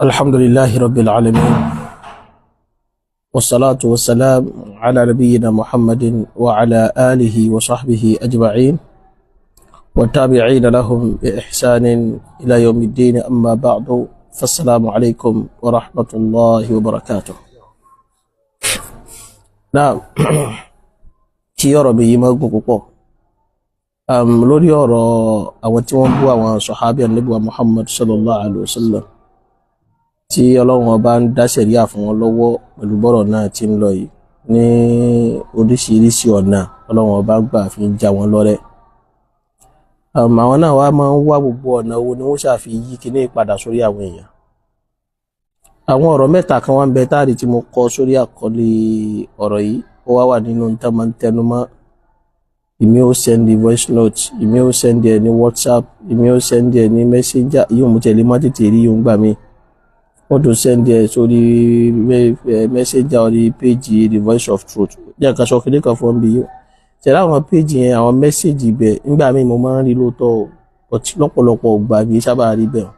الحمد لله رب العالمين والصلاة والسلام على نبينا محمد وعلى آله وصحبه أجمعين والتابعين لهم بإحسان إلى يوم الدين. أما بعد فالسلام عليكم ورحمة الله وبركاته. نعم تيارة بيما قوقو lórí ọ̀rọ̀ àwọn tí wọ́n bú àwọn sọ̀hábí Ànábì Muhammad sallallahu alaihi wasallam tí Ọlọ́run ọba ń dá ṣẹ̀ríà fún wọn lọ́wọ́ pẹ̀lú bọ́rọ̀ náà tí ń lọ yìí ní oríṣiríṣi ọ̀nà Ọlọ́run ọba gbà fi ń já wọn lọ́rẹ. Àwọn náà wá máa ń wá gbogbo ọ̀nà wo ni wọ́n ṣàfi yí kíní padà sórí àwọn èèyàn. Àwọn ọ̀rọ̀ mẹ́ta kan wá ń bẹ táàrí tí mo kọ sórí àkọlé ọ̀rọ̀ yìí ó wá wà nínú tá máa ń tẹnumọ́. Ìmí ó send the voice note, ìmí ó send ẹ ní WhatsApp, ìmí ó send ẹ ní Messenger, yóò mú tẹ̀lé má tètè rí yóò ń gbà mí. Wọ́n tún send ẹ sórí Messenger orí page the voice of truth. Jẹ́ nǹkan sọ kìíní kan fún mi yìí. Tẹ̀lé àwọn page yẹn àwọn message ibẹ̀ nígbà míì mo máa ń rí lóòótọ́ ọtí lọ́pọ̀lọpọ̀ gbà mí sábà rí bẹ́ẹ̀.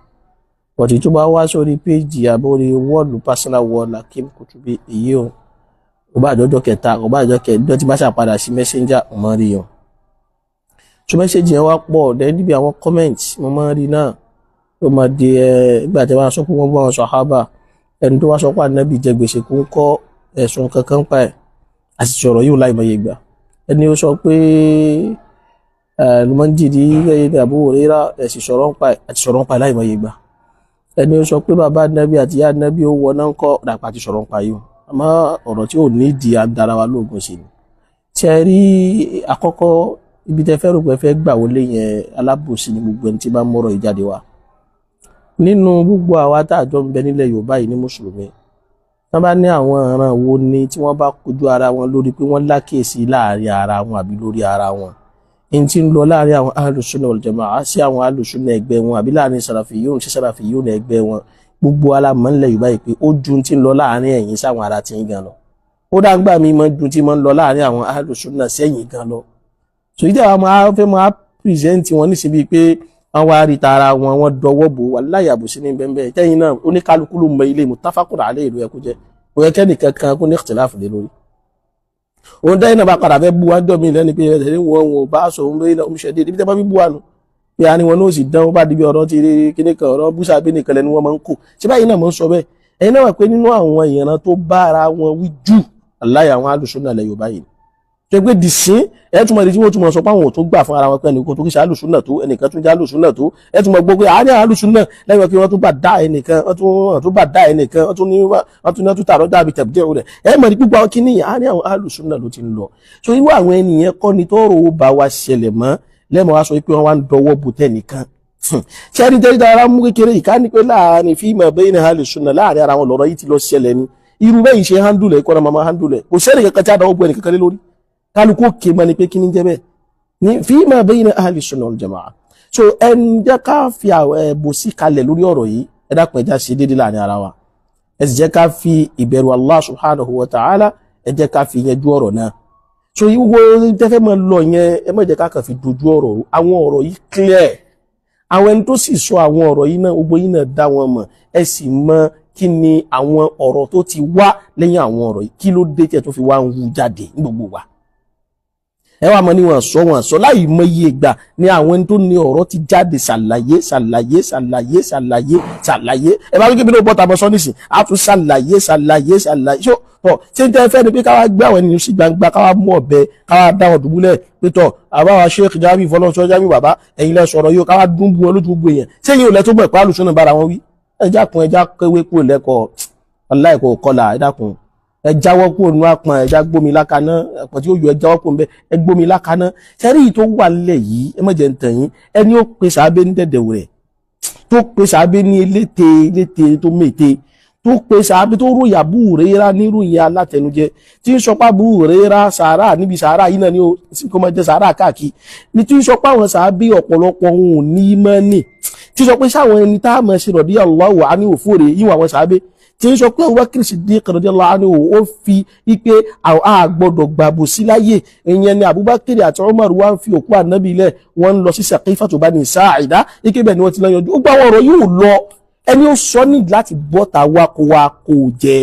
Ọtí tó bá wá sórí page àbórí wọ́ọ̀lù personal wall Al-Kutubi èyí o. Ó bá àjọjọ́ kẹta, ó bá àjọjọ́ kẹjọ tí bá ṣàpadà sí Messenger mo máa ń rí yàn. So message yẹn wá pọ̀ then níbi àwọn comments mo máa ń rí náà ó máa di ìgbà tí wọ́n sọ pé wọ́n bú àwọn sàhábà ẹni tó wá sọ pé Ànábì jẹ gbèsè kó ń kọ́ ẹ̀sùn kankan pa ẹ̀ àti sọ̀rọ̀ yìí láìmọye ìgbà. Ẹni ó sọ pé almajiri Abu Hurayrah ẹ̀sì sọ̀rọ̀ ń pa ẹ̀ àti sọ̀rọ̀ ń pa láìmọye ìgbà. Ẹni ó sọ pé bàbá Ànábì àti ìyá Ànábì ó wọ náà ń kọ́ dàpọ̀ àti sọ̀rọ̀ ń pa yìí. Àmọ́ ọ̀rọ̀ tí ò ní di àdára wa lóògùn sí ni. Ṣé ẹ rí àkọ́kọ́ ibi tẹ́ fẹ́ rò pé fẹ́ gbà wọlé yẹn alábòsí ni gbogbo ẹni tí bá mọ́rọ̀ ìjáde wa nínú gbogbo àwa tá àjọ ń bẹ nílẹ̀ Yorùbá yìí ní mùsùlùmí tán bá ní àwọn ọ̀ràn wo ni tí wọ́n bá kojú ara wọn lórí pé wọ́n lákèsí láàrin ara wọn àbí lórí ara wọn in tí ń lọ láàrin àwọn Ahlus-Sunnah wal Jama'ah sí àwọn Ahlus-Sunnah ẹgbẹ́ wọn àbí láàrin Salafiyyun sí Salafiyyun ẹgbẹ́ wọn gbogbo alámọ̀ nílẹ̀ Yorùbá yìí pé ó ju tí ń lọ láàrin ẹ̀yin sáwọn ara tí ń gan lọ ó dáńgbà mi mọ́ ju tí mọ́ ń lọ láàrin àwọn Ahlus-Sunnah sẹ́yìn gan lọ. So ìdí àwọn máa fẹ́ máa present wọn ní síbi pé wọ́n wá rí tara wọn wọ́n dọwọ́ bò wà láyàbò sí ní bẹ́ẹ̀ tẹ́yìn náà oníkálukú ló mọ ilé muttafaqun alayhi ìlú ẹkú jẹ́ òye kẹ́nì kankan kó ní ikhtilafu lé lórí. Òun dẹ́yìn náà bá padà fẹ́ bú wájọ́ mi lẹ́ni pé ẹ̀sẹ̀ wọn ò bá sọ òun lórí ọmọ ìṣẹ̀dé ibi tẹ́ bá fi bú wa nù pé a ní wọn náà sì dán ó bá dibi ọ̀rọ̀ ti rí kíní kan ọ̀rọ̀ búṣà bí nìkan lẹ́nu wọn máa ń kó ṣé báyìí náà mọ̀ ń sọ bẹ́ẹ̀ ẹ̀yin náà wà pé nínú àwọn ìran tó bá ara wọn wí jù aláì àwọn Ahlus-Sunnah ilẹ̀ Yorùbá yìí tó gbé dìsín ẹ̀tùmọ̀ ìdí tí wọ́n túnmọ̀ sọ pé àwọn ò tó gbà fún ara wọn pé ẹnìkan tó kí ṣe Ahlus-Sunnah tó ẹnìkan tún jẹ́ Ahlus-Sunnah tó ẹ̀tùmọ̀ gbogbo àárín Ahlus-Sunnah lẹ́yìn pé wọ́n tún bá dá ẹnìkan wọ́n tún bá dá ẹnìkan wọ́n tún tààrọ́ dàbí tẹ̀bùdẹ́ rẹ̀ ẹ̀ mọ̀ ní púpọ̀ àwọn kìíní àárín àwọn Ahlus-Sunnah ló ti ń lọ so irú àwọn ènìyàn kọ́ ni tọ́rọ̀ ó bá wa ṣẹlẹ̀ mọ́ lẹ́mọ̀ wá sọ pé wọ́n wá ń dọwọ́ bò tẹ́nìkan ṣẹ́ni tẹ́lẹ̀ ara mú kékeré ìká ní pé láàrin fíìmù bayna Ahlus-Sunnah láàrin ara wọn lọ́rọ̀ yìí ti lọ ṣẹlẹ̀ ni irú bẹ́yìn ṣe handle ẹ̀kọ́ náà máa handle ẹ̀ kò sẹ́ni kankan tí a dáwọ́ bọ́ ẹnì kankan lé lórí kálukú òkè mọ́ ni pé kí ní jẹ́ bẹ́ẹ̀ ní fima bayna Ahli-Sunnah wal-Jama'ah so ẹn jẹ́ ká fi ẹ̀bù sí kalẹ̀ lórí ọ̀rọ̀ yìí ẹ dákun ẹ já ṣe déédéé láàrin ara wa ẹ sì jẹ́ ká fi ìbẹ̀rù Allah subhanahu wa ta'ala ẹ jẹ́ ká fi yanjú ọ̀rọ̀ náà so ìwọ tẹ́fẹ́ mọ́ lọ yẹn ẹ má jẹ́ ká kàn fi dojú ọ̀rọ̀ àwọn ọ̀rọ̀ yìí clear àwọn ẹni tó sì sọ àwọn ọ̀rọ̀ yìí náà gbogbo yìí náà dá wọn mọ̀ ẹ sì mọ̀ kí ni àwọn ọ̀rọ̀ tó ti wá lẹ́yìn àwọn ọ̀rọ̀ yìí kí ló dé tí ẹ tó fi wá ń hu jáde ní gbogbo wa ẹ wá mọ̀ ní wọn sọ láì mọ iye ìgbà ni àwọn ẹni tó ní ọ̀rọ̀ ti jáde ṣàlàyé ẹ bá wípé bí ló bọ́ tàbọ̀ sọ nísìn á tún ṣàlàyé ṣó tọ̀ tí ń tẹ́ fẹ́ ni pé káwá gbé àwọn ènìyàn sí gbangba káwá mú ọ̀bẹ káwá dá wọn dùbúlẹ̀ pé tọ̀ àbáwá Sheikh Jami fọlọ́sọ Jami bàbá ẹ̀yin lẹ sọ̀rọ̀ yóò káwá dún bu wọn lójú gbogbo èèyàn sẹ́yìn ò lẹ tó mọ̀ pé Ahlus-Sunnah bára wọn wí ẹjá kéwé kúrò lẹ́kọ̀ọ́ aláìkọ̀ kọlà ẹ̀dàkùn ẹjáwọ́ kúrò nínú àpọ̀n ẹjá gbómi lákaná ẹ̀pọ̀ tí ó yọ ẹjáwọ́ kúrò mbẹ́ ẹgbómi lákaná sẹ́rí yìí tó wà nílẹ̀ yìí ẹ má jẹ́ ń tàn yín ẹni ó pe sàábé ní dẹ̀dẹ̀wò rẹ̀ tó pe sàábé ní eléte tó mète tó pe sàábé tó ròyìn Abu Hurayrah níròyìn alátẹnujẹ tí ń sọpá Abu Hurayrah sàárà níbi sàárà yìí náà ni ó kó máa jẹ sàárà káàkiri ní tí ń sọpá àwọn sàábé ọ̀pọ̀lọpọ̀ òun ò ní mọ́nì tí sọ pé sáwọn ẹni tá a mọ̀ sí radiyallahu anhu òfòrè yíwọ̀n àwọn sàábé tí ń sọ pé Abubakar Siddiq radiyallahu anhu ó fi ipé a gbọ́dọ̀ gbàbò sí láyé ìyẹn ni Abubakar àti Umar wá ń fi òkú Ànábì lẹ̀ wọ́n ń lọ sí Saqifatu Bani Sa'ida ike bẹ̀ ni wọ́n ti lọ yanjú ó gbà wọ́n ọ̀rọ̀ yóò lọ ẹni ó sọ ní láti bọ́ta wá kó jẹ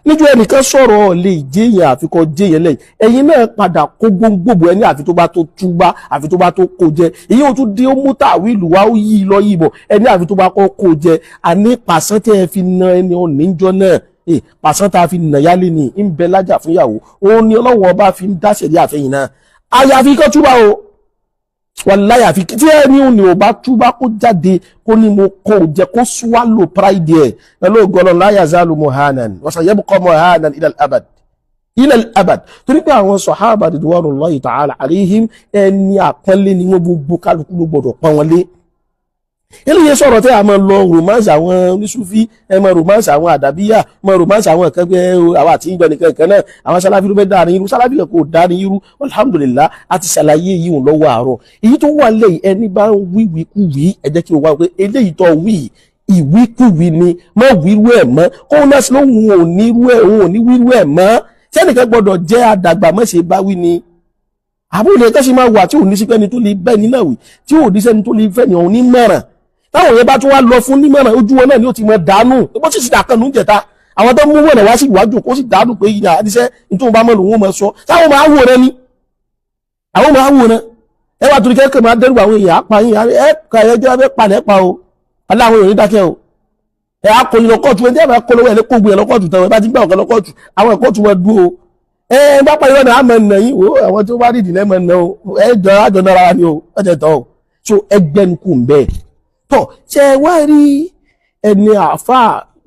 níjọ́ ẹnìkan sọ̀rọ̀ lè jẹ́yàn àfikọ́ jẹ́yàn lẹ́yìn ẹ̀yin náà padà kó gbogbo ẹni àfi tó bá tó túbá àfi tó bá tó kó jẹ èyí ò tún dé ó mú tàwílù wá ó yí lọ yìí bọ̀ ẹni àfi tó bá kọ́ kó jẹ àní pàṣán tẹ́ ẹ fi na ẹni ọ̀nìjọ́ náà pàṣán tá a fi nà yálé ni ń bẹ lájà fún ìyàwó òun ni Ọlọ́run ọba fi ń dáṣẹ̀ ní àfẹ́yìn náà àyàfi kọ́ túbá o wàláyà àfi tí ẹni ò ní ò bá túbá kó jáde kó ní mo kó jẹ kó swallow pride ẹ ẹlọ́gọ́lọ́ la yazalu muhanan wa sayabqa muhanan ila al-abad torí pé àwọn sàhábà ridwanullahi ta'ala alayhim ẹni àpọ́nlé ni wọ́n gbogbo kálukú ló gbọdọ̀ pọ́n wọn lé eléyìí sọ̀rọ̀ tẹ́ a máa lọ romance àwọn oníṣúfí ẹ máa romance àwọn àdàbíyà máa romance àwọn nǹkan pé àwọn àti ìgbẹ́ nìkan kan náà àwọn sáláfí ló fẹ́ dáa ní irú sáláfí kan kò dáa ní irú alhamdulillah àti ṣàlàyé yìí ń lọ́wọ́ àárọ̀ èyí tó wà lẹ́yìn ẹni bá ń wíwí kú wí ẹ jẹ́ kí o wá pé eléyìí tó wí ìwíkúwí ni má wíru ẹ̀ mọ́ kóun náà sí lóhun ò ní wíru ẹ̀ mọ́ sẹ́nìkan gbọ́dọ̀ jẹ́ àdàgbà má ṣe bá wí ni àbúrò ẹ̀ kẹ́sì máa wà tí ò ní sí pẹ́ni tó lè bẹ́ni náà wí tí ò ní sẹ́ni tó lè fẹ́ni ọ̀hún ní mẹ́ràn táwọn yẹn bá tún wá lọ fún nímọ̀ràn ojú wọn náà ni ó ti mọ̀ dánú bó sì dàkanú jẹta àwọn tó mú wọ̀nà wá sí ìwájú kó sì dánú pé ìyá àdíṣẹ́ nítorí bá mọ̀ lòun mọ̀ sọ táwọn máa wò rẹ ni àwọn máa wò rẹ ẹ wá torí kẹ́kẹ́ máa dẹ́rù àwọn èèyàn apá yín ẹ kà ẹ jẹ́ abẹ́ palẹ̀ pa o aláwọn èèyàn dákẹ́ o ẹ akọni lọ́kọ̀tù ẹ jẹ́ àbá kọlọ́wọ́ ẹ lẹ́kọ̀ọ́ gbé lọ́kọ̀tù tán ẹ bá ti gbà ọ̀kan lọ́kọ̀tù àwọn ẹ̀kọ́tù wọn dúró ẹ bá parí wọn náà àmọ́ ẹ̀nà yín o àwọn tó bá dìdì lẹ́mọ̀ ẹ̀nà o ẹ jọ àjọ nára ni o ẹ jẹ tán o so ẹgbẹ́nukù ń bẹ́ẹ̀ tọ́ ṣe wá rí ẹni àfá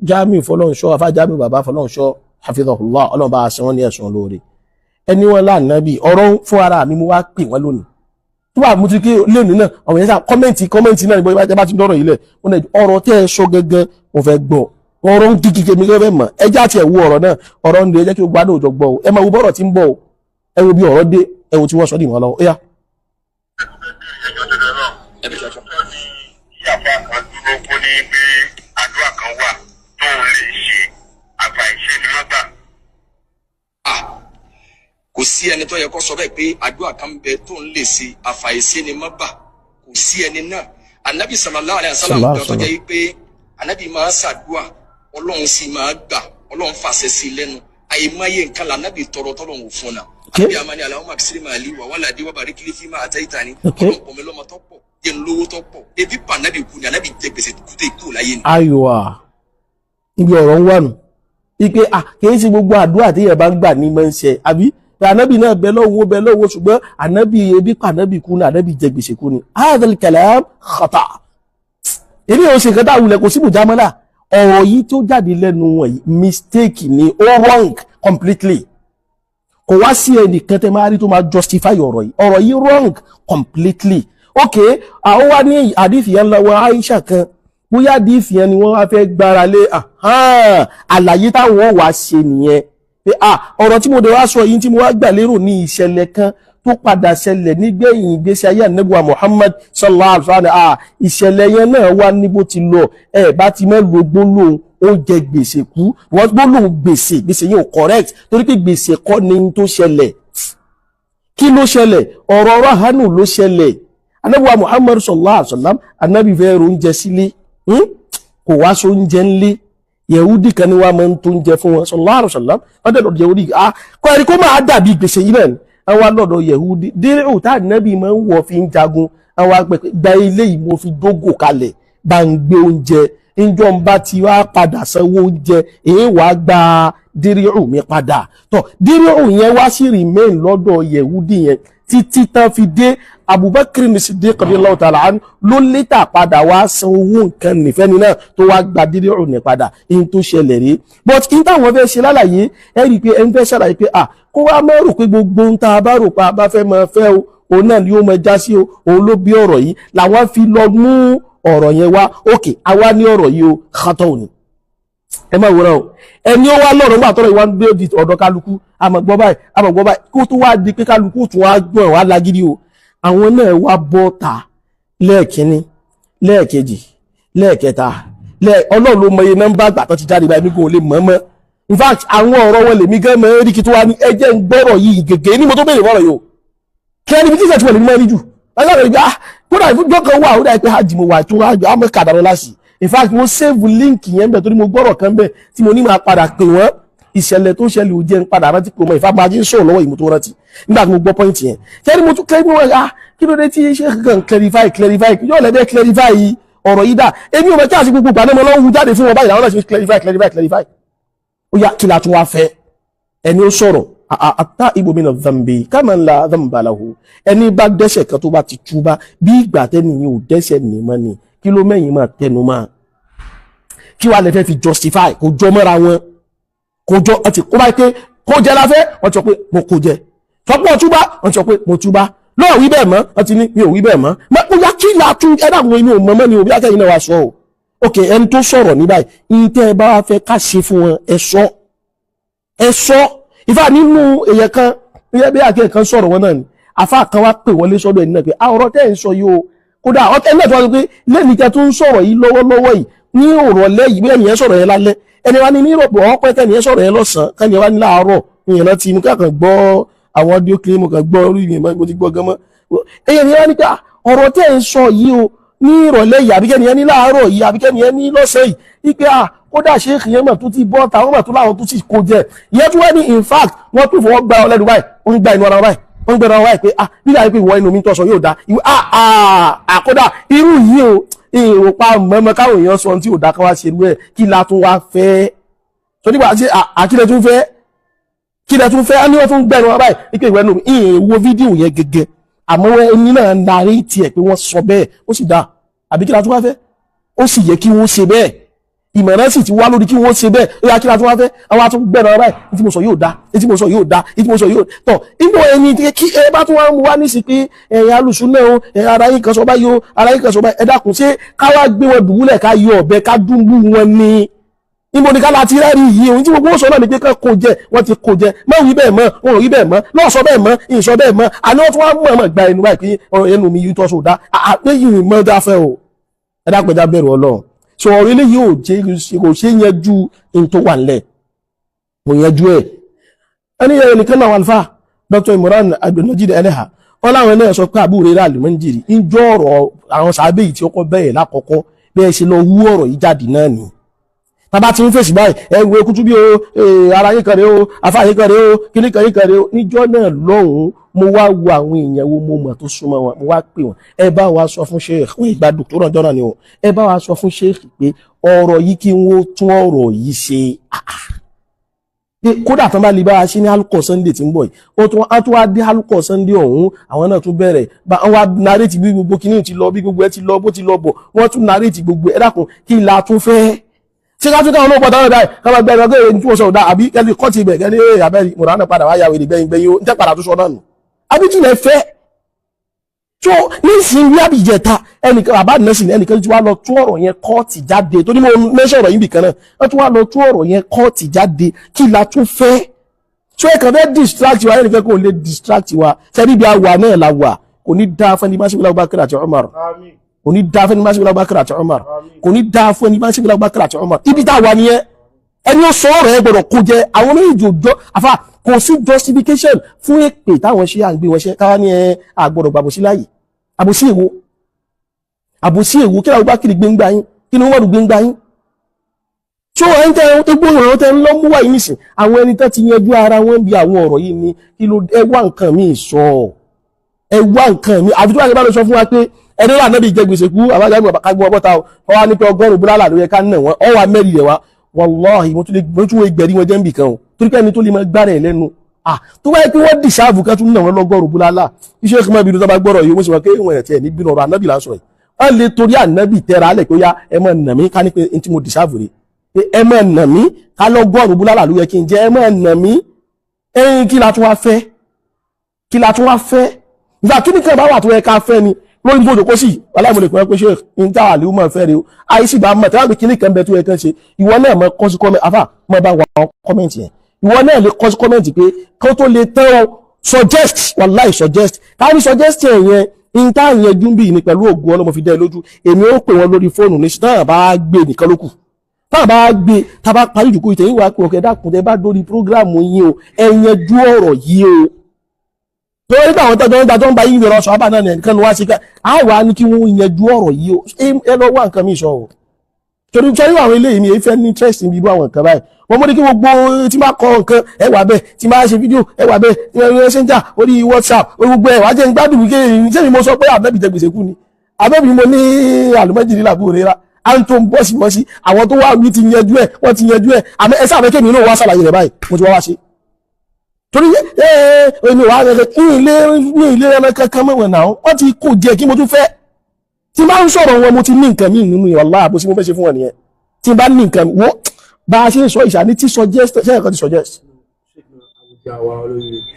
Jamiu fọlọ́nṣọ́ àfá Jamiu bàbá fọlọ́nṣọ́ hafizahullah ọlọ́run bá aṣẹ wọn ní ẹ̀sùn lóore ẹni wọn l'Ànábì ọ̀rọ̀ fún ara mi mo wá pè wọ́n lónìí tó wà mú ti kí lónìí náà àwọn èèyàn kọ́mẹ́ǹtì náà níbo ìbájẹ́ bá ti dọ́rọ̀ yìí lẹ̀ ọ̀rọ̀ tẹ́ ẹ sọ gẹ́gẹ́ mo fẹ́ gbọ́ ọ̀rọ̀ ń kíkí mi fẹ́ mọ̀ ẹ já tiẹ̀ wo ọ̀rọ̀ náà ọ̀rọ̀ ń lè jẹ́ kí o gbádùn òjò gbọ́ ẹ máa wo bọ́rọ̀ tí ń bọ̀ ẹ wo bí ọ̀rọ̀ dé ẹ wo tí wọ́n sọ dì wọ́n lọ́wọ́ ó yá. Ìyàfà kan dúró kó ní pé àdúrà kan wà tó lè ṣe àfàìṣe ni wọ́n gbà. Kò sí ẹni tó yẹ kó sọ bẹ́ẹ̀ pé àdúrà kan bẹ tó ń lè ṣe àfàìṣe ni wọ́n gbà kò sí ẹni náà. Ànábì sallallahu alaihi wasallam tó jẹ́ pé ànábì máa ṣàdúrà Ọlọ́run sì máa gbà Ọlọ́run fàṣẹ sí lẹ́nu àìmọye nǹkan lànábì tọrọ tọ́lọ́run fún náà. Àbí amani Allahumma ksiri mali wa waladi wa barik li fima ataitani Ọlọ́run pọ̀ mi lọ́mọ tó pọ̀ jẹ́ lówó tó pọ̀ ebi pa ànábì kú ni ànábì jẹ gbèsè kúté kú láyé ni. Aywa ibi ọ̀rọ̀ ń wà nù ipe kìí ṣe gbogbo àdúrà tí yẹn bá ń gbà ní máa ń ṣe àbí ànábì náà bẹ lọ́wọ́ ṣùgbọ́n ànábì ebi pa ànábì kú ni ànábì jẹ gbèsè kú ni hadhal kalam khata èmi ò ṣe nǹkan tá wulẹ̀ kò sí mùjámọ́lá ọ̀rọ̀ yìí tó jáde lẹ́nu wọ̀nyí mistake ni ó wrong completely kò wá sí ẹnìkan tẹ́ máa rí tó máa justify ọ̀rọ̀ yìí wrong completely okay àwọn wá ní àdífì yẹn lọ́wọ́ Aisha kan bóyá àdífì yẹn ni wọ́n wá fẹ́ gbára lé àlàyé táwọn wá ṣe nìyẹn pé ọ̀rọ̀ tí mo dẹ̀ wá sọ yìí tí mo wá gbà lérò ní ìṣẹ̀lẹ̀ kan tó padà ṣẹlẹ̀ nígbẹ̀yìn ìgbésí ayé Ànábì wa Muhammad sallallahu alaihi wasallam ìṣẹ̀lẹ̀ yẹn náà wá ní bó ti lọ ẹ bá ti mọ́ lo gbólóhùn ó jẹ gbèsè kú wọ́n gbólóhùn gbèsè yẹn ò correct torí pé gbèsè kọ́ ni tó ṣẹlẹ̀ kí ló ṣẹlẹ̀ ọ̀rọ̀ rahanu ló ṣẹlẹ̀ Ànábì wa Muhammad sallallahu alaihi wasallam Ànábì fẹ́ ro oúnjẹ sílé kò wá so oúnjẹ ńlé Yehudi kan ni wá máa ń tó oúnjẹ fún wọn sallallahu alaihi wasallam wọ́n dẹ̀ lọ́dọ̀ Yehudi kọ́ ẹ̀rí kó máa dàbí gbèsè yìí náà àwọn lọ́dọ̀ Yehudi dírò tá Ànábì máa ń wọ̀ fi ń jagun àwọn agbẹ̀pẹ̀ gba ilé yìí mo fi dógò kalẹ̀ bá ń gbé oúnjẹ ìjọ ń bá ti wá padà sanwó oúnjẹ èyí wàá gba dírò mi padà tó dírò yẹn wá sí remain lọ́dọ̀ Yehudi yẹn títí tán fi dé Abubakar ní Siddiq radiyallahu ta'ala anhu ló létà padà wá san owó nǹkan nífẹ̀ẹ́ni náà tó wá gba dírò ní padà in tó ṣẹlẹ̀ rí but in táwọn fẹ́ ṣe lálàyé ẹ rí i pé ẹni fẹ́ ṣàlàyé pé kó wá má rò pé gbogbo ń ta bá rò pa bá fẹ́ máa fẹ́ o òun náà ni ó máa já sí o òun ló bí ọ̀rọ̀ yìí làwọn fi lọ mú ọ̀rọ̀ yẹn wá òkè àwa ní ọ̀rọ̀ yìí o kátó òní ẹ má wòrán o ẹni ó wá lọ́rọ̀ nígbà tọ́rọ̀ ìwà ń gbé di ọ̀dọ̀ kálukú àmọ̀gbọ́ báyìí kó tó wá di pé kálukú tún wá gbọ́n wá lágídí o àwọn náà wá bọ́ ta lẹ́ẹ̀kínní lẹ́ẹ̀kejì lẹ́ẹ̀kẹta ọlọ́run ló mọye nọ́mbà àgbà tó ti jáde báyìí nígbà ò lè mọ́ in fact àwọn ọ̀rọ̀ wọn lèmi gan mọ́ rí kí tó wá ní ẹjẹ́ ń gbọ́rọ̀ yìí gègé ní mo tó béèrè bọ́rọ̀ yìí o kí ẹni bí tí ìṣẹ̀tì wọ̀ lè mọ́ rí jù kódà ìfúnjọ́ kan wà ó dà pé hajj mo wà tó wá àmọ́ kàdánù láṣì in fact mo save link yẹn bẹ̀ torí mo gbọ́rọ̀ kan bẹ̀ tí mo ní máa padà pè wọ́n ìṣẹ̀lẹ̀ tó ṣẹlẹ̀ ò jẹ́ ń padà rántí pé mo ìfá máa jí ń sọ̀rọ̀ lọ́wọ́ ìmú tó rántí nígbà tí mo gbọ́ point yẹn kẹ́ni mo tún kẹ́ni wọ́n kí ló dé tí ṣe kankan clarify yóò lẹ́bẹ̀ẹ́ clarify ọ̀rọ̀ yìí dà èmi ò mọ̀ kí àti gbogbo ìgbà náà mo lọ́wọ́ jáde fún wọn báyìí àwọn náà ṣe clarify ó yá kí la tún wá fẹ́ ẹni ó sọ̀rọ̀ àtà ibòmínà dhanbi kama la dhanba lahu ẹni bá dẹ́ṣẹ̀ kan tó bá ti túbá bí ìgbà tẹ́niyàn ò dẹ́ṣẹ̀ nìmọ́ ni kí ló mẹ́yìn máa tẹnu máa kí wàá lè fẹ́ fi justify kò jọ mọ́ra wọn kò jọ ọtí kó bá pé kó jẹ láfẹ́ wọ́n ti sọ pé mo kò jẹ sọpọ̀ túbá wọ́n ti sọ pé mo túbá lọ́ọ̀ wí bẹ́ẹ̀ mọ́ wọ́n ti ní mi ò wí bẹ́ẹ̀ mọ́ ó yá kí la tún ẹ̀dá àwọn inú mọ́mọ́ ni òbí akẹ́yìn náà wá sọ ọ́ ok ẹni tó sọ̀rọ̀ ní báyìí ní tẹ́ ẹ bá wá fẹ́ ká ṣe fún wọn ẹ sọ ìfà nínú èèyàn kan bí akẹ́yìn kan sọ̀rọ̀ wọn náà ni àfà kan wá pè wọlé sọ́dọ̀ ẹni náà pé ọ̀rọ̀ tẹ́ ẹ̀ ń sọ yìí o kódà ọ̀tẹ́ náà tó wá sọ pé lẹ́nìí tẹ́ tó ń sọ̀rọ̀ yìí lọ́wọ́lọ́wọ́ yìí ní òrọ̀lẹ́ yìí bí ẹnìyẹn sọ̀rọ̀ yẹn lálẹ́ ẹni wá ní nírọ̀pọ̀ ọ̀pẹ́ tẹ́nìyẹn sọ̀rọ̀ yẹn lọ́sàn-án kẹ́ni wá ní láàárọ̀ ìyẹn láti mú káàkàn gbọ́ àwọn audio clip mo kàn gbọ́ orí ìyẹn mo ti gbọ́ gan mọ́ èyàn ni wá ní pé ọ̀rọ̀ tẹ́ ń sọ yìí o ní ìrọ̀lẹ́ yìí àbíkẹ́ni yẹn ní láàárọ̀ yìí àbíkẹ́ni yẹn ní lọ́sẹ̀ yìí wípé kódà ṣéèkì yẹn mọ̀ tó ti bọ́ ta wọ́n mọ̀ tó láwọn tó ti kó jẹ ìyẹn tó wá ní in fact wọ́n tún fọwọ́ gba ọlẹ́nu báyìí wọ́n gba inú ara báyìí wọ́n gbẹ̀rẹ̀ wọn báyìí pé nígbà yìí pé ìwọ inú mi tọ́sọ yóò dá àkódà irú yìí o ìrọ̀pá mọ́mọ́ káwọn èèyàn sọ tí ò dá káwá ṣe irú ẹ̀ kí la tún wá fẹ́ tó nígbà tí àkílẹ̀ tún fẹ́ kílẹ̀ tún fẹ́ ní wọ́n tún gbẹ̀rẹ̀ wọn báyìí wípé ìwọ inú mi ìwọ fídíò yẹn gẹ́gẹ́ àmọ́ ẹni náà narí tiẹ̀ pé wọ́n sọ bẹ́ẹ̀ ó sì dá àbí kí la tún wá fẹ́ ó sì yẹ kí wọ́n ṣe bẹ́ẹ̀ ìmọ̀ràn sì ti wá lórí kí wọ́n ṣe bẹ́ẹ̀ ó yá kí la tún wá fẹ́ àwọn atún gbẹ̀rẹ̀ ọ̀rọ̀ báyìí tí mo sọ yóò dá tí mo sọ yóò dá tí mo sọ yóò tọ̀ inú ẹni kí ẹ bá tún wá mú wá ní sí pé ẹ̀yà alùsùn náà o ẹ̀yà ara yín kan sọ báyìí o ara yín kan sọ báyìí ẹ dákun ṣé ká wá gbé wọn dùbúlẹ̀ ká yọ ọ̀bẹ ká dúnbú wọn ni níbo ni ká láti rẹ́rìí yìí ohun tí gbogbo wọn sọ náà ni pé kán kó jẹ wọ́n ti kó jẹ mọ́ wí bẹ́ẹ̀ mọ́ wọn ò rí bẹ́ẹ̀ mọ́ lọ́ọ̀ sọ bẹ́ẹ̀ mọ́ ìsọ bẹ́ẹ̀ mọ́ àní wọ́n tún wá mọ̀ ọmọ gba ẹnu báyìí pé ọ̀rọ̀ ẹnu mi yìí tọ́ sódà àpé yìí mọ́ dáfẹ́ o ẹ dápẹ́já bẹ̀rù Ọlọ́run sọ ọ̀rọ̀ eléyìí kò ṣe yanjú in tó wà nílẹ̀ kò yanjú ẹ̀ ẹni yẹn nìkan náà alfa Dr. Imran Abdul-Majid Eleha wọn láwọn ẹlẹ́yìn sọ pé Abu Hurayrah almajiri ń jọ ọ̀rọ̀ àwọn sàábé yìí tí ó kọ́ bẹ́ẹ̀ lákọ̀ọ́kọ́ bẹ́ẹ̀ ṣe lọ wú ọ̀rọ̀ yìí jáde náà ni tàbá ti ń fèsì báyìí ẹgbẹ́ Al-Kutubi o ara yín kan rẹ̀ o afá yín kan rẹ̀ o kíní kan yín kan rẹ̀ o níjọ́ náà lọ́hùn-ún mo wá wo àwọn èèyàn wo mo mọ̀ tó súnmọ́ wọn mo wá pè wọ́n ẹ bá wa sọ fún sheikh wọ́n ìgbà dòkítọ́rọ̀ jọ́nà ni o ẹ bá wa sọ fún sheikh pé ọ̀rọ̀ yìí kí wọ́n tún ọ̀rọ̀ yìí ṣe kódà tán bá lè bá wa ṣe ní alukọ̀ sunday tí ń bọ̀ yìí ó tún wá dé alukọ̀ sunday ọ̀hún àwọn náà tún bẹ̀rẹ̀ bá wọn wá narrate bí gbogbo kíní ti lọ bí gbogbo ẹ ti lọ bó ti lọ bọ̀ wọ́n tún narrate gbogbo ẹ dákun kí la tún fẹ́ ṣe ká tún káwọn olóòpọ̀ táwọn dáì káwọn gbẹ̀rẹ̀ ọgọ́ èyí tí wọ́n sọ ọ̀dá àbí kẹ́lì kọ́tì ibẹ̀ kẹ́lì àbẹ́rì mọ̀ránà padà wáyà wèrè gbẹ̀yìn ó ń tẹ́ padà tó sọ náà nù àbí kí lẹ fẹ́ tó nísìnyí àbíjẹta ẹnìkan àbádìnẹ́sìn ẹnìkan tí wá lọ tún ọ̀rọ̀ yẹn kọ́ọ̀tì jáde tó ní mo mẹ́ṣọ̀ ọ̀rọ̀ yìí bìkan náà wọ́n tún wá lọ tún ọ̀rọ̀ yẹn kọ́ọ̀tì jáde kí la tún fẹ́ tó ẹ̀kan fẹ́ distract wa ẹnìkan kò lè distract wa sẹ́ni bí a wà náà la wà kò ní dá fẹ́ni bá ṣe wíwá Abubakar àti Umar kò ní dá fẹ́ni bá ṣe wíwá Abubakar àti Umar kò ní dá fẹ́ni bá ṣe wíwá Abubakar àti Umar ibi tá a wà nìyẹn ẹni ó sọ ọ̀rọ̀ ẹ gbọ́dọ̀ kó jẹ àwọn méjì òjò àfà kò sí justification fún èpè táwọn ṣe à ń gbé wọn ṣe káwá ní àgbọ̀dọ̀ gbàbòsí láàyè àbòsí èwo kí làwọn bá kiri gbéńgbá yín kí ni wọ́n rú gbéńgbá yín tí ó ń tẹ́ tó gbóhùn ọ̀rọ̀ tẹ́ ń lọ mú wà yìí nìsín àwọn ẹni tó ti yanjú ara wọn bí àwọn ọ̀rọ̀ yìí ni kí ló ẹ wá nǹkan mi sọ ẹ wá nǹkan mi àfi tó wà ní bá lọ sọ fún wa pé ẹni wà Ànábì jẹ gbèsè kú àbájá ìgbà kagbọn ọbọta ọ wá ní pé 100 búlálà ló yẹ ká nà wọn ọ wà mẹ́rin rẹ̀ wá wallahi mo tún wé gbẹ̀rí wọn jẹ́ ń bì kan o torí pé ẹni tó lè máa gbára ẹ̀ lẹ́nu tó wáyé pé wọ́n dìsáàbù kan tún náà wọ́n lọ́gọ́rùn búlálà iṣẹ́ ìkọ́mọ́ ibi tó bá gbọ́rọ̀ yìí wọ́n sì wọ́n pé ìwọ̀n ẹ̀tì ẹ̀ ní bínú ọ̀rọ̀ Ànábì lásọ ẹ̀ wọ́n lè torí Ànábì tẹ́ra alẹ̀ pé ó yá ẹ máa nà mí ká ní pé n tí mo dìsáàbù rè pé ẹ máa nà mí ká lọ́gọ́rùn búlálà ló yẹ kí n jẹ́ ẹ máa nà mí ẹyin kí la tún wá fẹ́ ìgbà kí ní kan bá wà tó yẹ ká fẹ́ ni lórí ní fòdò kó sì aláìmọ̀lẹ̀ pẹ̀lú pé ṣe ń tá àlè ọmọ ìfẹ́ rẹ̀ àìsí bá mọ̀ tẹ́wàá pé kí ní kan bẹ tó yẹ kán ṣe ìwọ náà mọ̀ kọ́ sí kọ́mẹ̀ntì àfà mọ̀ bá wà kọ́mẹ̀ntì yẹn ìwọ náà lè kọ́ sí kọ́mẹ̀ntì pé kó tó lè tẹ́ ọ suggest wallahi suggest káàrí suggest yẹn ń tá yẹn dúnbì ní pẹ̀lú ògùn ọlọ́mọ fi dẹ́ lójú èmi ó pè wọn lórí fóònù ní náà bá gbé nìkan lókù táà bá gbé tá bá parí ìjòkó ìtẹ̀yìn wà pé ọ̀kẹ́ dákun tẹ́ bá dórí prógráàmù yín o ẹ̀yẹn jú ọ̀rọ̀ yìí o tó rí àwọn tọ́jọ́ ń bá yí ìrọ̀ ṣọ́bà náà nìkan wá sí ká àwà ní kí wọ́n yanjú ọ̀rọ̀ yìí o ẹ lọ wá nǹkan mí sọ o torí sọ́rí àwọn eléyìí mi fẹ́ ní interest níbi irú àwọn nǹkan báyìí wọ́n mọ́ ní kí gbogbo tí máa kọ nǹkan ẹ wà bẹ́ẹ̀ tí máa ṣe fídíò ẹ wà bẹ́ẹ̀ tí máa rí messenger orí WhatsApp orí gbogbo ẹ̀ wá jẹ́ ń gbádùn wíkẹ́ sẹ́mi mo sọ pé Ànábì jẹ gbèsè kú ni Ànábì mo ní àlùmọ́jìrì Abu Hurayrah à ń tó ń bọ́sibọ́sí àwọn tó wà wí ti yanjú ẹ̀ wọ́n ti yanjú ẹ̀ àmọ́ ẹ sáà kémi náà wá ṣàlàyé rẹ̀ báyìí mo ti wá ṣe torí ẹni wà rẹ̀ ní ilé ẹran kankan mẹ́wọ̀n náà wọ́n ti kó jẹ kí mo tún fẹ́ tí máa ń sọ̀rọ̀ wọn mo ti ní nǹkan míì nínú ìwàlá àbò sí mo fẹ́ ṣe fún wọn nìyẹn tí bá ní nǹkan wọ́n bá a ṣe ń sọ ìṣà ní tí suggest ṣe ẹ̀kọ́ ti suggest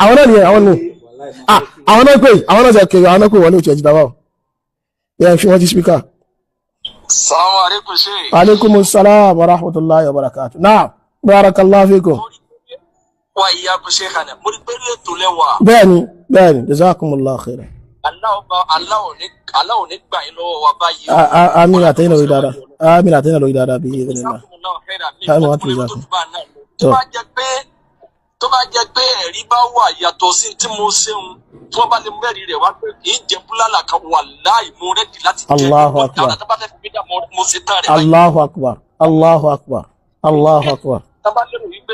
àwọn náà nìyẹn àwọn náà pé àwọn náà ṣe kéré àwọn náà pé wọ́n ní òtún ẹ̀jì dáwà yẹn fi wọ́n ti speaker. Assalamu alaikum sheikh. Alaikumus salam wa rahmatullahi wa barakatuh. Naam, barakallahu fikum. Wa iyyakum sheikhana. Mo rí pé ètò lẹ́wà. Bẹ́ẹ̀ni, jazakumullahu khairan. Allah ò ní gbà yín lọ́wọ́ wa báyìí. Àmín àtẹ́yìn lórí dáadáa. Àmín àtẹ́yìn lórí dáadáa bí ìdílé náà. Tó bá jẹ́ pé ẹ̀rí bá wà yàtọ̀ sí tí mo ṣeun tí wọ́n bá lè mẹ́rin rẹ̀ wá pé kì í jẹ búlálà kan wallahi mo rẹ́dì láti jẹ́ Allahu akbar. Mo ṣe tán rẹ̀ báyìí. Allahu akbar. Allahu akbar. Allahu akbar. Tábà lérò wípé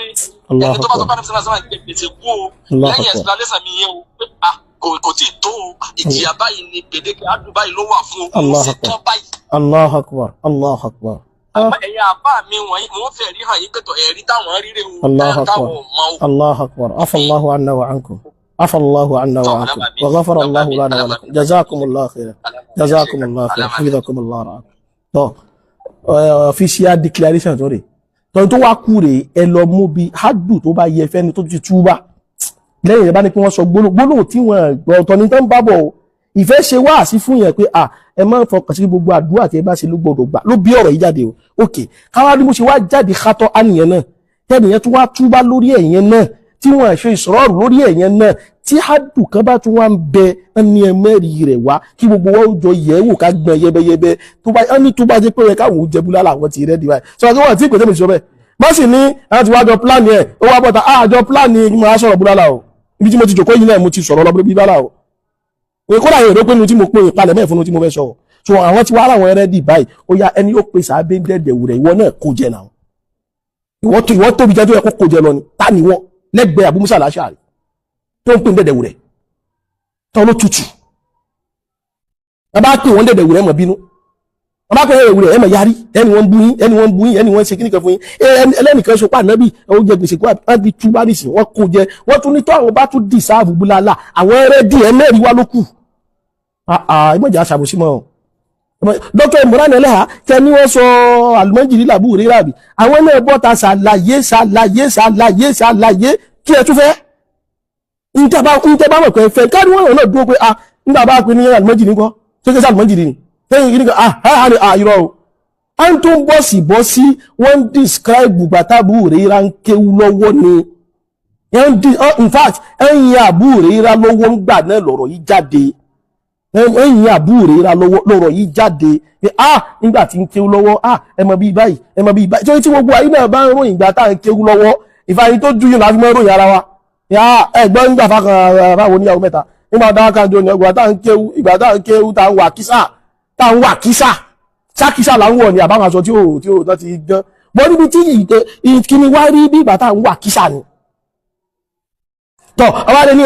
ẹni tó bá tó bá ní sọ́nà gbèsè kú o lẹ́yìn explanation mi yẹn o pé kò tí ì tó o ìjìyà báyìí ni gbèdéke àdùn báyìí ló wà fún o mo ṣe tán báyìí. Allahu akbar. Allahu akbar. Àmọ́ ẹ̀yin àbá mi wọ̀nyí wọ́n fẹ́ rí hàn yín pẹ̀tọ̀ ẹ̀rí táwọn ríre o táwọn mọ o. Allahu akbar. Afallahu anna wa ankum. Afallahu anna wa ankum. Wa ghafara Allahu lana wa lakum. Jazakumullahu khairan. Jazakumullahu khairan. Hafizakumullahu ra'akum. Tó official declaration tó rè. Tó wá kú rè ẹ lọ mú bí hádù tó bá yẹ fẹ́ni tó ti túbà. Lẹ́yìn rẹ̀ bá ní kí wọ́n sọ gbólóhùn tí wọ́n gbọ́ ọ̀tọ̀ ní tán bá bọ̀ ìfẹ́ ṣe wá sí fún yẹn pé ẹ má fọkàn sí gbogbo àdúrà tí ẹ bá ṣe ló gbọdọ̀ gbà ló bí ọ̀rọ̀ yìí jáde o òkè káwá bí mo ṣe wá jáde kátọ́ àníyàn náà tẹ́nìyàn tún wá túbá lórí ẹ̀yẹn náà tí wọ́n ṣe ìṣòrọ̀rù lórí ẹ̀yẹn náà tí hádù kan bá tún wá ń bẹ ẹni ẹmẹ́rì rẹ̀ wá kí gbogbo wọn jọ yẹ̀ wò ká gbọ́n yẹbẹyẹbẹ tó bá ẹni tó bá jẹ́ pé ẹ káwọn jẹbúlá làwọn ti rẹ́ dìbà sọ pé wọ́n ti pèsè mi sọ bẹ́ẹ̀ má sì ní àwọn ti wá jọ pláàni ẹ̀ ó wá bọ́ta àjọ pláàni mo á sọ̀rọ̀ búlálà o ibi tí mo ti jòkó yìí náà mo ti sọ̀rọ̀ lọ́bùrú bíbálà o kódà yóò rò pé nu tí mo pè ìpalẹ̀ mẹ́fún tí mo fẹ́ sọ so àwọn tí wàá láwọn ẹrẹ́dì báyìí ó yá ẹni ó pèsè abẹ́ndẹ̀dẹ̀ rẹ̀ ìwọ náà kó jẹ náà ìwọ tóbi jẹ́ tó yẹ kó kó jẹ lọ ni ta ni wọ́n lẹ́gbẹ̀ẹ́ Abu Musa al-Ash'ari tó ń pè ń dẹ̀dẹ̀ rẹ̀ tọ́ ló tutù ẹ bá pè wọ́n dẹ̀dẹ̀ rẹ̀ mọ̀ bínú ẹ bá pè wọ́n dẹ̀dẹ̀ rẹ̀ mọ̀ yarí ẹni wọ́n bú yín ẹni wọ́n ṣe kíníkan fún yín ẹlẹ́nìkan ṣe pa Ànábì ó jẹ gbèsè kó àbí tú bá nìsín wọ́n kó jẹ wọ́n tún ní tó àwọn bá tún dì sáàbù búlálà àwọn ẹrẹ́dì ẹlẹ́rìí wá ló kù ìmọ̀jà aṣàbòsí mọ́ dókítà Imran Eleha tẹ ní wọ́n sọ almajiri Abu Hurayrah bí àwọn náà bọ́ta ṣàlàyé kí ẹ tún fẹ́ ń tẹ́ bá mọ̀ pé fẹ́ káàdì wọ́n náà dúró pé nígbà bá pè ní almajiri nǹkan tó kẹ́ sí almajiri ni tẹ́yìn kí ní kan irọ́ o a ń tó ń bọ́ sí wọ́n ń describe bàtà Abu Hurayrah ń kéwú lọ́wọ́ ni in fact ẹ̀yìn Abu Hurayrah lọ́wọ́ ń gbà náà lọ̀rọ̀ yìí jáde ẹ̀yìn Abu Hurayrah lọ́rọ̀ yìí jáde pé nígbà tí ń kéwú lọ́wọ́ ẹ mọ̀ bí báyìí tí gbogbo ayé náà bá ń ròyìn ìgbà tá à ń kéwú lọ́wọ́ ìfàyín tó ju yìí láti mọ́ ròyìn ara wa ẹgbọ́n nígbà fákan ráwọn oníyàwó mẹ́ta nígbà tá a kàn jọ ní ọgbà tá à ń kéwú tá à ń wà kísà sákísà là ń wọ̀ ní àbáwọn aṣọ tí ó tán ti gán bọ́ níbi tí ìkíni wá rí bí ìgbà tá à ń wà kísà ni tọ́ ọwádé ní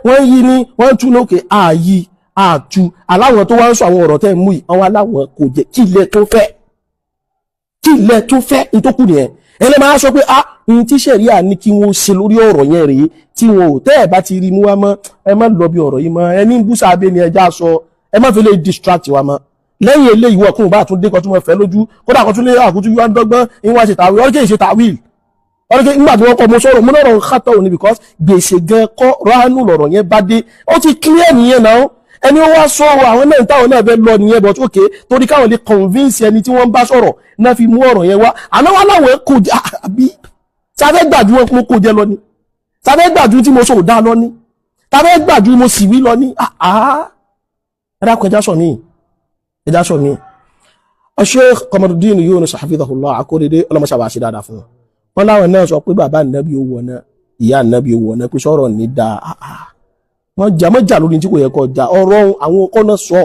wọ́n yí ní wọ́n tún lókè ààyí àtú aláwọn tó wá ń sọ àwọn ọ̀rọ̀ tẹ́ mú àwọn aláwọn kò jẹ́ kí ilẹ̀ tó fẹ́ ní tó kù nìyẹn ẹlẹ́ máa sọ pé ní tí ṣẹ̀ríà ní kí wọ́n ṣe lórí ọ̀rọ̀ yẹn rèé tí wọn ò tẹ́ ẹ̀ bá ti rí mú wa mọ́ ẹ má lọ bí ọ̀rọ̀ yìí mọ́ ẹni ń búṣà abẹ́ ni ẹja sọ ẹ má fi lè distract wa mọ́ lẹ́yìn eléyìí wọ̀ kún bá tún dé kan tún mọ́ fẹ́ lójú kódà kan tún lé àkútú yóò dọ́gbọ́n ìwọ̀n ṣe tàwí ọ̀rọ̀ kì í ṣe tàwí ọ̀rọ̀ nígbà tí wọ́n kọ́ mo sọ̀rọ̀ mo lọ́rọ̀ kátó òní because gbèsè gan kọ́ ránù lọ̀rọ̀ yẹn bá dé ó ti clear nìyẹn náà ẹni ó wá sọ̀rọ̀ àwọn náà táwọn náà fẹ́ lọ nìyẹn but okay torí káwọn lè convince ẹni tí wọ́n bá sọ̀rọ̀ náà fi mú ọ̀rọ̀ yẹn wá àná wá láwọn kò jẹ́ àbí sáfẹ́ gbàjú wọn mo kò jẹ́ lọ ni sáfẹ́ gbàjú tí mo sọ dá lọ ni sáfẹ́ gbàjú mo sì wí lọ ni ẹ̀dá kan ẹjá sọ ní Sheikh Qamaruddin Yunus hafidhahullah akóredé ọlọ́mọṣàbà ṣe dáadáa fún wọn láwọn náà sọ pé bàbá Ànábì ó wọ̀ náà ìyá Ànábì ó wọ̀ náà pé sọ̀rọ̀ ní dáa wọ́n jà lórí tí kò yẹ kó jà ọ̀rọ̀ àwọn ọkọ̀ náà sọ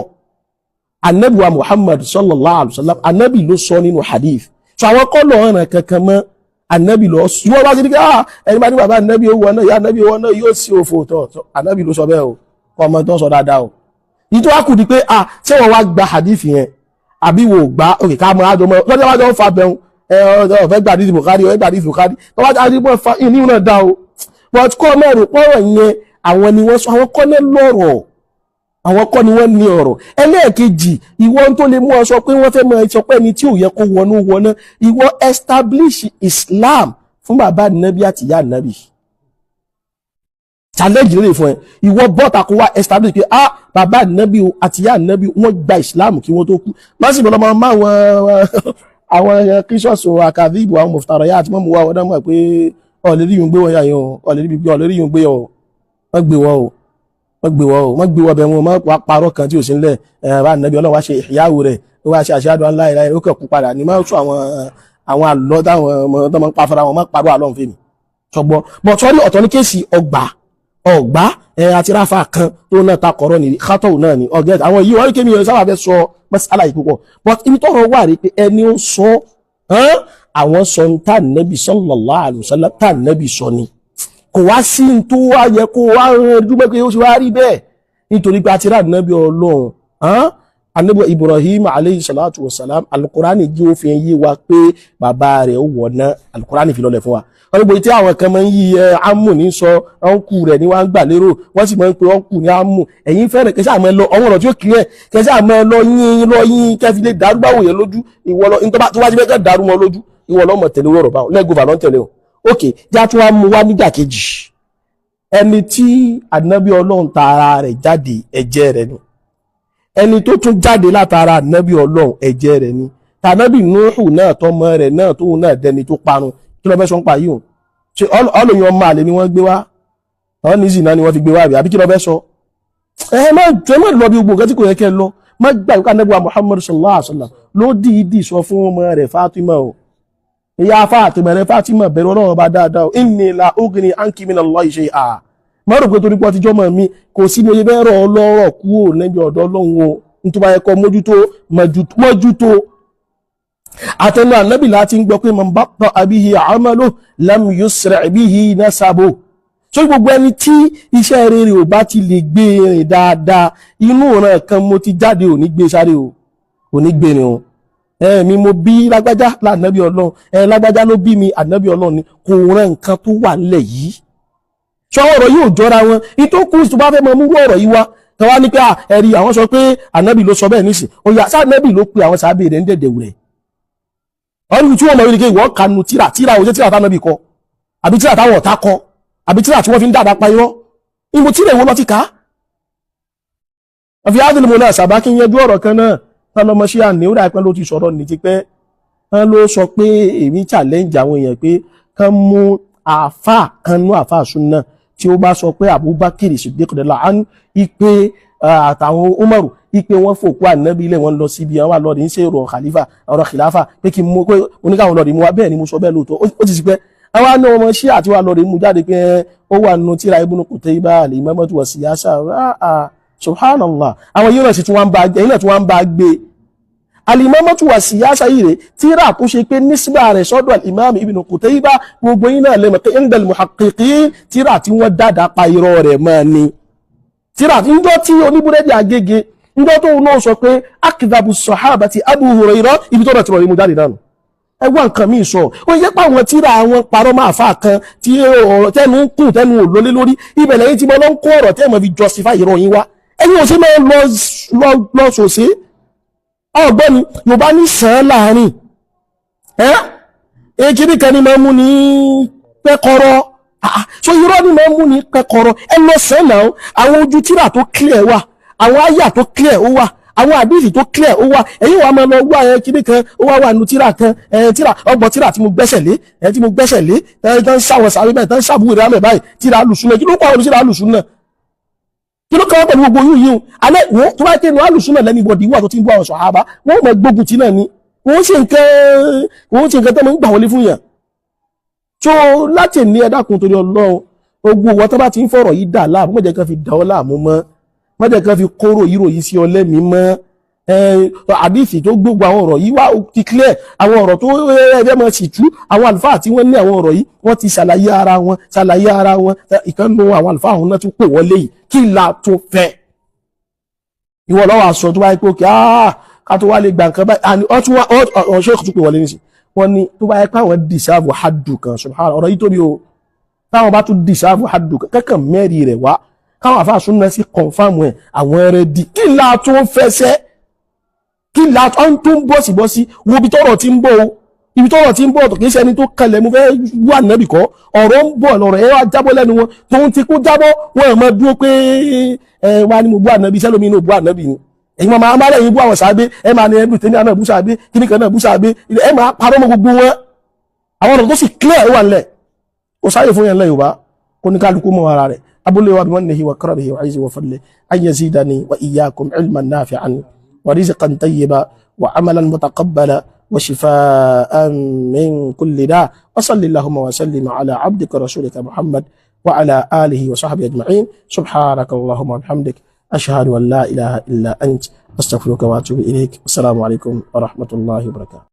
Ànábì wa Muhammad sallallahu alaihi wasallam Ànábì ló sọ nínú hadith so àwọn kọ́ lọ ọ̀ràn kankan mọ́ Ànábì lọ wọ́n bá ti ní kí ẹni bá ní bàbá Ànábì ó wọ náà ìyá Ànábì ó wọ náà yóò sí òfò tọ̀ Ànábì ló sọ bẹ́ẹ̀ o ọmọ tó sọ dáadáa o ìtọ́ wá kù di pé ṣé wọ́n wá gba hadith yẹn àbí wò gbá òkè ká mọ́ àjọmọ́ lọ́jọ́ wájọ́ ń fa bẹ̀rún ọ̀fẹ́ gbà ní Bukhari ọ̀fẹ́ gbà ní Bukhari tọ́wọ́ jáde pọ̀ fa inú náà dá o but kọ́ mẹ́rin pọ́rọ̀ yẹn àwọn ni wọ́n sọ àwọn kọ́ ní lọ́rọ̀ àwọn kọ́ ni wọ́n ní ọ̀rọ̀ ẹlẹ́ẹ̀kejì ìwọ tó lè mú ọ sọ pé wọ́n fẹ́ mọ sọ pé ẹni tí ò yẹ kó wọnú wọná ìwọ establish Islam fún bàbá Ànábì àti ìyá Ànábì challenge lè fún ẹ ìwọ bọ́ta kó wá establish pé bàbá Ànábì àti ìyá Ànábì wọ́n gba Islam kí wọ́n tó kú má sì bọ́lá máa àwọn kíṣọ́ọ̀sì àkàdìbò àwọn mọ̀fútàrọ̀ yá àti mọ́mú wa ọ̀dọ́ mọ̀ pé ọ̀lẹ́rí yóò gbé wọn yà yàn ọ̀lẹ́rí yóò gbé ọ̀ wọ́n gbé wọn o wọ́n gbé wọn bẹ̀ wọn wọ́n parọ́ kan tí ò sí nílẹ̀ bá Ànábì Ọlọ́run wá ṣe ìyáwó rẹ̀ ó wá ṣe àṣàdùn aláìláì ó kẹ̀kú padà ní máa ń sọ àwọn àlọ́ táwọn ọmọ tó máa ń pa fara wọn máa parọ́ àlọ́ fèmí ṣọgbọ́n bọ̀ sọ́rí ọ̀tọ̀ ní kéèsì ọgbà àti ráfà kan tó náà ta kọ̀rọ̀ ní kátọ̀ náà ní ọ̀gẹ́ àwọn yìí wọ́n rí kémi ọ̀rẹ́ sábà fẹ́ sọ mọ́sálà yìí púpọ̀ but ibi tọ́rọ wà rí pé ẹni ó sọ àwọn sọ ní tá Ànábì sallallahu alaihi wasallam tá Ànábì sọ ni kò wá sí tó wá yẹ kó wá dúpẹ́ pé ó ti wá rí bẹ́ẹ̀ nítorí pé àti rà Ànábì Ọlọ́run Ànábì Ibrahim alayhi salatu wassalam Al-Qur'ani jí ó fi yé wa pé bàbá rẹ̀ ó wọ̀ná Al-Qur'ani fi lọ́lẹ̀ fún wa ọlọ́gbọ̀n tí àwọn kan máa ń yí ámù ní sọ ọ́nkù rẹ̀ ní wọ́n ń gbà lérò wọ́n sì máa ń pe ọ́nkù ní ámù ẹ̀yin fẹ́rẹ̀ kẹsí àmọ́ lọ ọwọ́ ọ̀rọ̀ tí ó kìí ẹ̀ kẹsí àmọ́ lọ yín kẹfì lè dárúgbàwò yẹn lójú ìwọ lọ tó wá sí bẹ́ẹ̀ dárú wọn lójú ìwọ lọ́mọ tẹ̀lé ọ̀rọ̀ báwọn lẹ́gbọ̀n lọ́n tẹ̀lé o ok já tún wá mú wá nígbà kejì ẹni tí Ànábì Ọlọ́run tara rẹ̀ jáde ẹ̀jẹ̀ rẹ̀ ni ẹni tó tún jáde látara Ànábì Ọlọ́run ẹ̀jẹ̀ rẹ̀ ni tànábì Nuhu náà tọmọ rẹ̀ náà tóun náà dẹni tó parun kí ló fẹ́ sọ ń pa yìí o ṣe ọlọ́yìn ọmọ àlè ni wọ́n gbé wá àwọn ní zina ni wọ́n fi gbé wá àbí kí ló fẹ́ sọ má lọ bí gbogbo nǹkan tí kò yẹ kẹ́ lọ má gbà yíká nẹ́bùwà Muhammad sallallahu alaihi wasallam ló dìídì sọ fún ọmọ rẹ̀ Fatima o ìyá Fatima rẹ̀ Fatima bẹ̀rẹ̀ Ọlọ́run bá dáadáa inni la ugni anki min Allahi shay'a má rò pé torí pọ́ tíjọ́ mọ̀ mi kò sí ní oye bẹ́ẹ̀ rọ ọlọ́rọ̀ kúrò lẹ́bí ọ̀dọ́ Ọlọ́run o nítorí ẹ̀kọ́ mójútó àtẹnu Ànábì láti ń gbọ́ pé man batta'a bihi 'amaluhu lam yusri' bihi nasabuhu so gbogbo ẹni tí iṣẹ́ rere ò bá ti lè gbé rìn dáadáa inú ọ̀ràn kan mo ti jáde ò ní gbé sáré o ò ní gbé rìn o mi mo bí lágbájá l'Ànábì Ọlọ́run lágbájá ló bí mi Ànábì Ọlọ́run ni kò rán nǹkan tó wà nílẹ̀ yìí so ọ̀rọ̀ yìí ò jọra wọn ìtókù tó bá fẹ́ mọ mú ọ̀rọ̀ yìí wá kan wá ní pé ẹ̀rí àwọn sọ pé Ànábì ló sọ bẹ́ẹ̀ nísìn ó yá sáà Ànábì ló pe àwọn sàábé rẹ̀ ń dẹ̀dẹ̀ rẹ̀ ọdún tí wọ́n mọ̀ wípé ìwọ́n kanu tíra òjé tíra tánàbì kọ àbí tíra táwọn ọ̀tá kọ àbí tíra tí wọ́n fi ń dáadáa pa irọ́ ìmò tíra ìwọ́n lọ ti ká ọ̀fí ádùnmọ̀ náà sàbá kí yẹjú ọ̀rọ̀ kan náà tánàmọ́ sí àní ó dàpẹ́ ló ti sọ̀rọ̀ ní ti pẹ́ wọ́n ló sọ pé èmi challenge àwọn èèyàn pé kán mú àfà kanú àfà súnà tí ó bá sọ pé Abubakar Siddiq an ipe àtàwọn Umaru ipe wọ́n fòkú Ànábì ilé wọn lọ síbi àwọn lọ́dí ń ṣe ọ̀rọ̀ khilafa pé kí mú pé oníkàwọn lọ́dí mú wá bẹ́ẹ̀ ni mo sọ bẹ́ẹ̀ lóòótọ́ ó ti sì pẹ́ àwọn àna ọmọ ṣí àti wà lọ́dí mú jáde pé ó wà nínú tíra Ibn Qutaybah al-Imam wa siyasa subhanallah àwọn yìí náà sì tún wá ń bá gbé al-Imam wa siyasa yìí rẹ̀ tíra tó ṣe pé nísìbà rẹ̀ sọ́dọ̀ al-Imam Ibn Qutaybah gbogbo yìí náà lẹ́mọ̀ pé indal muhaqqiqin tíra tí wọ́n dáadáa pa irọ́ rẹ̀ mọ́ ni tíra níjọ́ tí oníbúrẹ́dì Agége níjọ́ tó náà sọ pé akdhabu sahabati Abu Hurayrah ibi tó rẹ̀ tí wọ́n rí mú jáde dànù ẹgbọ́n nǹkan míì sọ ó yẹ pé àwọn tíra àwọn parọ́ máa fà kan tí ọ̀rọ̀ tẹ́nu ń kùn tẹ́nu ò lólé lórí ibẹ̀ lẹ́yìn tí mo lọ ń kó ọ̀rọ̀ tẹ́mọ̀ fi justify irọ́ yín wá ẹ̀yin ò sí máa lọ sòsé ọgbọ́ni Yorùbá ní sàn án láàrin èkìrí kan ní máa mú ní pẹ́kọ́rọ́ so irọ́ ní máa mú ní pẹ́kọ́rọ́ ẹ lọ sàn náà àwọn ojú tíra tó clear wà àwọn àyà tó clear ó wà àwọn àdìsí tó clear ó wà ẹ̀yin wà máa lọ wá kíní kan ó wà nù tíra kan tíra ọgbọ̀n tíra tí mo gbẹ́sẹ̀ lé tán sáwọn sàrí bẹ́ẹ̀ tán sàbúrò rámẹ̀ báyìí tíra alùsùnà kí ló kọ́ ọ̀rọ̀ tíra alùsùnà kí ló kọ́ pẹ̀lú gbogbo yìí yìí alẹ́ wọ́n tó bá kéènù alùsùnà lẹ́ni bọ̀dì wà tó ti ń bọ́ àwọn sàhábà wọ́n mọ̀ gbógun tí náà ni wọ́n ṣe nǹkan tó mọ̀ ń gbà wọlé fún yàn tó láti ní ẹ̀dákun torí Ọlọ́run ogun wọn tó bá ti ń fọ̀rọ̀ yìí dà láàmú mọ̀jẹ̀ kan fi dà ọ́ láàmú mọ́ mọ́jẹ̀ kan fi kóró yíró yìí sí ọlẹ́mí mọ́ àdìsí tó gbogbo àwọn ọ̀rọ̀ yìí wá ti clear àwọn ọ̀rọ̀ tó ẹgbẹ́ mọ̀ sí tú àwọn àlùfáà tí wọ́n ní àwọn ọ̀rọ̀ yìí wọ́n ti ṣàlàyé ara wọn ìkànnì àwọn àlùfáà àwọn náà tún pè wọlé yìí kí la tó fẹ́ ìwọ lọ́wọ́ aṣọ tó bá yẹ pé òkè ká tó wá lè gbà nǹkan báyìí ọ̀ṣẹ́ tó pè wọlé nìsí wọ́n ní tó bá yẹ pé àwọn dìsáàbù haddu kan subhanallah ọ̀rọ̀ yìí tóbi o táwọn bá tún dìsáàbù haddu kan kẹ́kàn mẹ́rin rẹ̀ wá káwọn àfáà súnmọ́ sí kọ̀nfàmù ẹ̀ àwọn ẹrẹ́ di kí la tó fẹsẹ̀ kí la tó ń bọ̀ sí wo ibi tọ́rọ̀ ti ń bọ̀ o ibi tọ́rọ̀ ti ń bọ̀ tó kìí ṣe ẹni tó kalẹ̀ mo fẹ́ wà nábì kọ́ ọ̀rọ̀ ń bọ̀ lọ́rọ̀ ẹ wá jábọ́ lẹ́nu wọn tó ń ti kó jábọ́ wọn ẹ̀ mọ́ dúró pé ẹ wá ní mo bú ànábì sẹ́lómi ní mo bú ànábì ni ẹ̀yin máa máa lẹ́yìn bú àwọn sàábé ẹ máa ní ẹbí tẹ́ni àná bú sàábé kíní kan náà bú sàábé ẹ máa parọ́ mọ́ gbogbo wọn àwọn ọ̀rọ̀ tó sì clear wà nílẹ̀ kò sáyè fún yẹn lẹ́ Yorùbá kó ní kálukú mọ́ ara rẹ̀ abúlé wa bimannihi wa karamihi wa izzihi wa fadlihi an yazidani wa iyyakum ilman nafi'an wa rizqan tayyiban wa amalan mutaqabbala wa shifaa'an min kulli da' wa sallallahu wa sallim ala abdika rasulika Muhammad wa ala alihi wa sahbihi ajma'in subhanaka Allahumma wa bihamdik ashhadu an la ilaha illa ant astaghfiruka wa atubu ilayk assalamu alaikum wa rahmatullahi wa barakatuh.